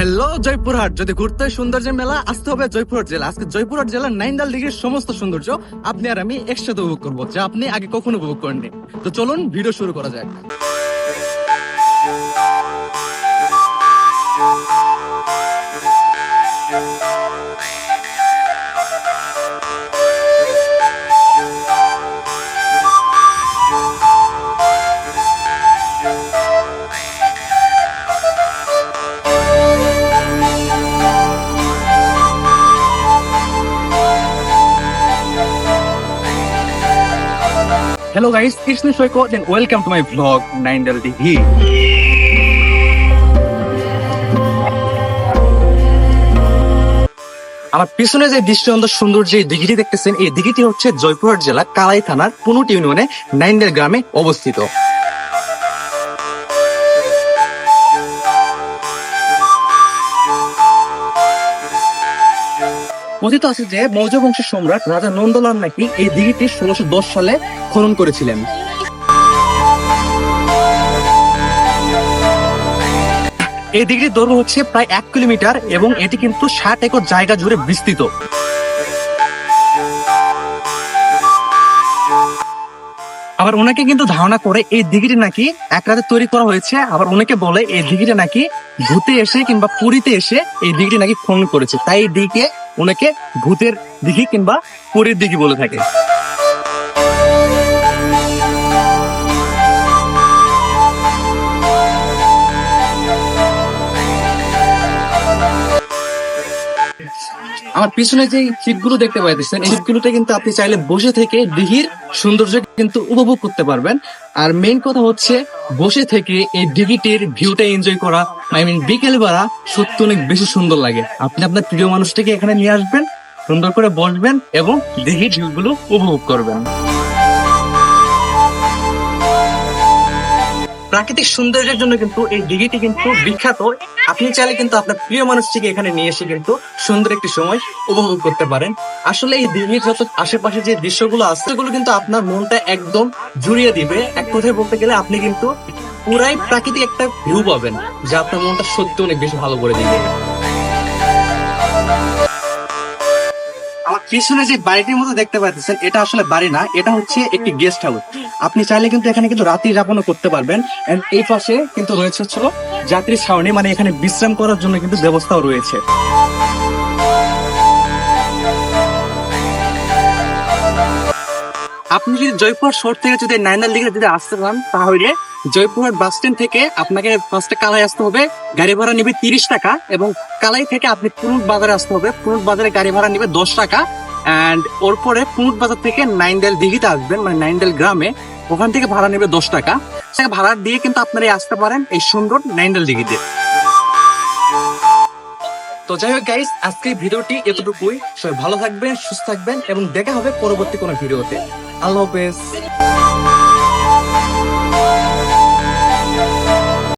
Hello Joypurhat, যদি ঘুরতে হয় সৌন্দর্যের মেলা আসতে হবে জয়পুরহাট জেলা। আজকে জয়পুরহাট জেলার নাইন্দাল দিঘির সমস্ত সৌন্দর্য আপনি আর আমি একসাথে উপভোগ করবো, যা আপনি আগে কখনো উপভোগ করেননি। তো চলুন ভিডিও শুরু করা যাক। Hello guys, it's me Shoiko and welcome to my vlog Naindal Dighi. আমার পিছনে যে দৃষ্টান্ত সুন্দর যে দিঘিটি দেখতেছেন, এই দিঘিটি হচ্ছে জয়পুরহাট জেলা কালাই থানার পুনুট ইউনিয়নে নাইন্দাল গ্রামে অবস্থিত। কথিত আছে যে মৌর্য বংশের সম্রাট রাজা নন্দলাল নাকি এই দিঘিটি 1610 সালে খনন করেছিলেন। এই দিঘিটির দৈর্ঘ্য হচ্ছে প্রায় 1 কিলোমিটার এবং এটি কিন্তু 60 একর জায়গা জুড়ে বিস্তৃত। আবার অনেকে কিন্তু ধারণা করে এই দিঘিটি নাকি এক রাতে তৈরি করা হয়েছে, আবার অনেকে বলে এই দিঘিটি নাকি ভূতে এসে কিংবা পুরীতে এসে এই দিঘিটি নাকি খনন করেছে, তাই এই দিঘিকে অনেকে ভূতের দিঘি কিংবা পুরীর দিঘি বলে থাকে। আমার পিছনে যে সিটগুলো দেখতে পাইতেছেন, এই সিটগুলোতে কিন্তু আপনি চাইলে বসে থেকে দিঘির সৌন্দর্য কিন্তু উপভোগ করতে পারবেন। আর মেইন কথা হচ্ছে বসে থেকে এই দিঘিটির ভিউটা এনজয় করা, বিকেল বেলা সত্যি অনেক বেশি সুন্দর লাগে। আপনি আপনার প্রিয় মানুষটিকে এখানে নিয়ে আসবেন, সুন্দর করে বসবেন এবং দিঘির ভিউগুলো উপভোগ করবেন। প্রাকৃতিক সৌন্দর্যের জন্য কিন্তু এই দিঘিটি কিন্তু বিখ্যাত। আপনি চাইলে কিন্তু আপনার প্রিয় মানুষটিকে এখানে নিয়ে এসে কিন্তু সুন্দর একটি সময় উপভোগ করতে পারেন। আসলে এই দিঘির যত আশেপাশে যে দৃশ্যগুলো আছে সেগুলো কিন্তু আপনার মনটা একদম জুড়িয়ে দিবে। এক কথায় বলতে গেলে আপনি কিন্তু পুরাই প্রাকৃতিক একটা ভিউ পাবেন, যা আপনার মনটা সত্যি অনেক বেশি ভালো করে দিবে। আমার পিছনে যে বাড়িটির মতো দেখতে পাচ্ছেন, এটা আসলে বাড়ি না, এটা হচ্ছে একটি গেস্ট হাউস। আপনি চাইলে কিন্তু এখানে কিন্তু রাত্রি যাপনও করতে পারবেন। এই পাশে কিন্তু রয়েছে হচ্ছিল যাত্রী ছাউনি, মানে এখানে বিশ্রাম করার জন্য কিন্তু ব্যবস্থাও রয়েছে। আপনি যদি জয়পুরহাট শহর থেকে যদি নাইন্দাল দিঘি যদি আসতে চান, তাহলে জয়পুরহাট বাস স্ট্যান্ড থেকে আপনাকে ফার্স্টে কালাই আসতে হবে, গাড়ি ভাড়া নিবে 30 টাকা, এবং কালাই থেকে আপনি পুনুট বাজারে আসতে হবে, পুনুট বাজারে গাড়ি ভাড়া নিবে 10 টাকা। এন্ড ওর পরে পুনুট বাজার থেকে নাইন্দাল দিঘিতে আসবেন, মানে নাইন্দাল গ্রামে, ওখান থেকে ভাড়া নেবে 10 টাকা। সে ভাড়া দিয়ে কিন্তু আপনারা আসতে পারেন এই সুন্দর নাইন্দাল দিঘিতে। তো যাই হোক গাইস, আজকের ভিডিওটি এতটুকুই। সবাই ভালো থাকবেন, সুস্থ থাকবেন এবং দেখা হবে পরবর্তী কোনো ভিডিওতে। আল্লাহ হাফেজ।